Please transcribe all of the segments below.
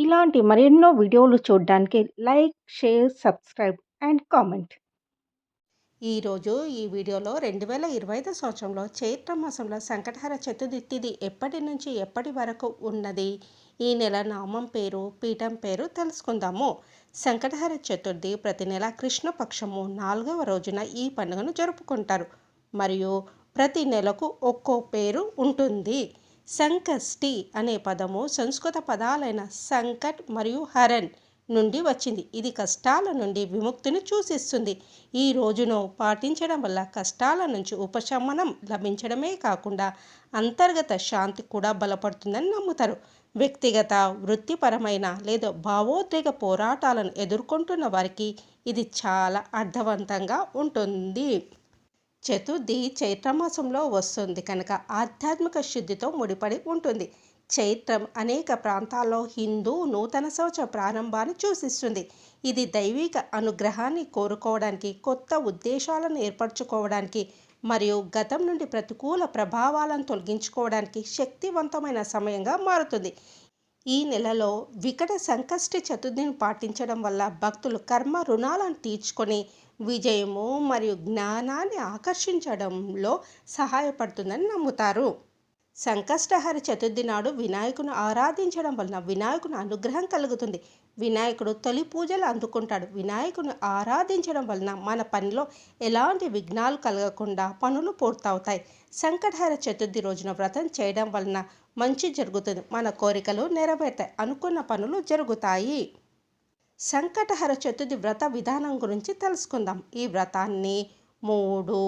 ఇలాంటి మరెన్నో వీడియోలు చూడడానికి like, share, subscribe and comment. ఈరోజు ఈ వీడియోలో 2025 సంవత్సరంలో చైత్ర మాసంలో సంకటహర చతుర్థి ఎప్పటి నుంచి ఎప్పటి వరకు ఉన్నది, ఈ నెల నామం పేరు, పీఠం పేరు తెలుసుకుందాము. సంకటహర చతుర్థి ప్రతి నెల కృష్ణపక్షము 4వ రోజున ఈ పండుగను జరుపుకుంటారు. మరియు ప్రతి నెలకు ఒక్కో పేరు ఉంటుంది. సంకష్టి అనే పదము సంస్కృత పదాలైన సంకట్ మరియు హరన్ నుండి వచ్చింది. ఇది కష్టాల నుండి విముక్తిని సూచిస్తుంది. ఈ రోజును పాటించడం వల్ల కష్టాల నుంచి ఉపశమనం లభించడమే కాకుండా అంతర్గత శాంతి కూడా బలపడుతుందని నమ్ముతారు. వ్యక్తిగత, వృత్తిపరమైన లేదా భావోద్వేగ పోరాటాలను ఎదుర్కొంటున్న వారికి ఇది చాలా అర్థవంతంగా ఉంటుంది. చతుర్థి చైత్రమాసంలో వస్తుంది కనుక ఆధ్యాత్మిక శుద్ధితో ముడిపడి ఉంటుంది. చైత్రం అనేక ప్రాంతాల్లో హిందూ నూతన సంవత్సర ప్రారంభాన్ని సూచిస్తుంది. ఇది దైవిక అనుగ్రహాన్ని కోరుకోవడానికి, కొత్త ఉద్దేశాలను ఏర్పరచుకోవడానికి మరియు గతం నుండి ప్రతికూల ప్రభావాలను తొలగించుకోవడానికి శక్తివంతమైన సమయంగా మారుతుంది. ఈ నెలలో వికట సంకష్టి చతుర్థిని పాటించడం వల్ల భక్తులు కర్మ రుణాలను తీర్చుకొని విజయము మరియు జ్ఞానాన్ని ఆకర్షించడంలో సహాయపడుతుందని నమ్ముతారు. సంకష్టహర చతుర్థి నాడు వినాయకుని ఆరాధించడం వలన వినాయకుని అనుగ్రహం కలుగుతుంది. వినాయకుడు తొలి పూజలు అందుకుంటాడు. వినాయకుని ఆరాధించడం వలన మన పనిలో ఎలాంటి విఘ్నాలు కలగకుండా పనులు పూర్తవుతాయి. సంకటహర చతుర్థి రోజున వ్రతం చేయడం వలన మంచి జరుగుతుంది. మన కోరికలు నెరవేరుతాయి. అనుకున్న పనులు జరుగుతాయి. సంకటహర చతుర్థి వ్రత విధానం గురించి తెలుసుకుందాం. ఈ వ్రతాన్ని 3,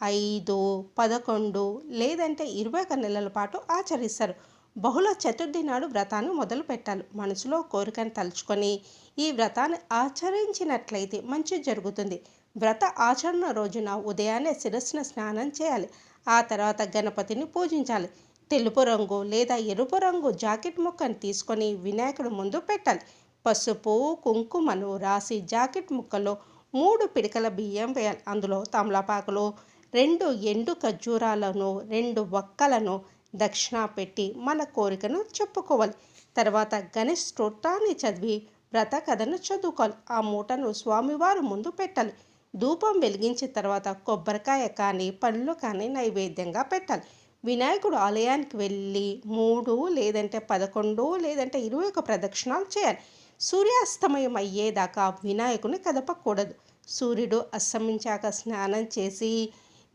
5, 11 లేదంటే 21 నెలల పాటు ఆచరిస్తారు. బహుళ చతుర్థి నాడు వ్రతాన్ని మొదలు పెట్టాలి. మనసులో కోరికను తలుచుకొని ఈ వ్రతాన్ని ఆచరించినట్లయితే మంచి జరుగుతుంది. వ్రత ఆచరణ రోజున ఉదయాన్నే శిరస్సున స్నానం చేయాలి. ఆ తర్వాత గణపతిని పూజించాలి. తెలుపు రంగు లేదా ఎరుపు రంగు జాకెట్ ముక్కను తీసుకొని వినాయకుడి ముందు పెట్టాలి. పసుపు, కుంకుమను రాసి జాకెట్ ముక్కలో 3 పిడికల బియ్యం వేయాలి. అందులో తమలపాకులు, 2 ఎండు ఖర్జూరాలను, 2 వక్కలను దక్షిణ పెట్టి మన కోరికను చెప్పుకోవాలి. తర్వాత గణేష్ స్తోత్రాన్ని చదివి వ్రత కథను చదువుకోవాలి. ఆ మూటను స్వామివారి ముందు పెట్టాలి. ధూపం వెలిగించిన తర్వాత కొబ్బరికాయ కానీ పళ్ళు కానీ నైవేద్యంగా పెట్టాలి. వినాయకుడు ఆలయానికి వెళ్ళి 3 లేదంటే 11 లేదంటే 21 ప్రదక్షిణాలు చేయాలి. సూర్యాస్తమయం అయ్యేదాకా వినాయకుని కదపకూడదు. సూర్యుడు అస్తమించాక స్నానం చేసి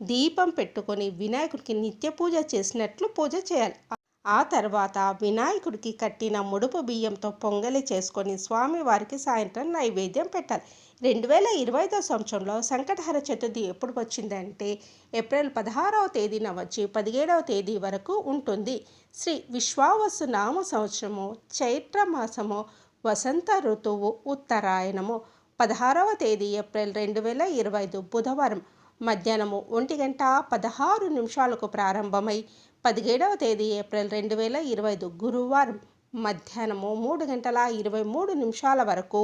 దీపం పెట్టుకొని వినాయకుడికి నిత్య పూజ చేసినట్లు పూజ చేయాలి. ఆ తర్వాత వినాయకుడికి కట్టిన ముడుపు బియ్యంతో పొంగలి చేసుకొని స్వామివారికి సాయంత్రం నైవేద్యం పెట్టాలి. 2025 సంవత్సరంలో సంకటహర చతుర్థి ఎప్పుడు వచ్చిందంటే ఏప్రిల్ 16వ తేదీన వచ్చి 17వ తేదీ వరకు ఉంటుంది. శ్రీ విశ్వావసు నామ సంవత్సరము, చైత్ర మాసము, వసంత ఋతువు, ఉత్తరాయణము. 16వ తేదీ ఏప్రిల్ 2025 బుధవారం మధ్యాహ్నము 1:16 ప్రారంభమై 17వ తేదీ ఏప్రిల్ 2025 గురువారం మధ్యాహ్నము 3:23 వరకు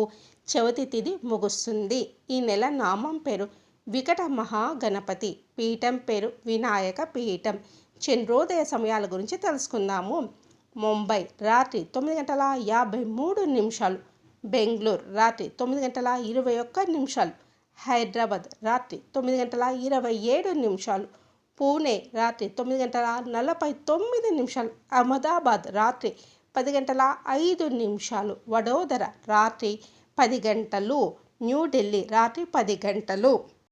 చవితి తిథి ముగుస్తుంది. ఈ నెల నామం పేరు వికట మహాగణపతి, పీఠం పేరు వినాయక పీఠం. చంద్రోదయ సమయాల గురించి తెలుసుకుందాము. ముంబై రాత్రి 9:53, బెంగళూరు రాత్రి 9:21, హైదరాబాద్ రాత్రి 9:27, పూణే రాత్రి 9:49, అహ్మదాబాద్ రాత్రి 10:05, వడోదర రాత్రి 10 గంటలు, న్యూఢిల్లీ రాత్రి 10 గంటలు.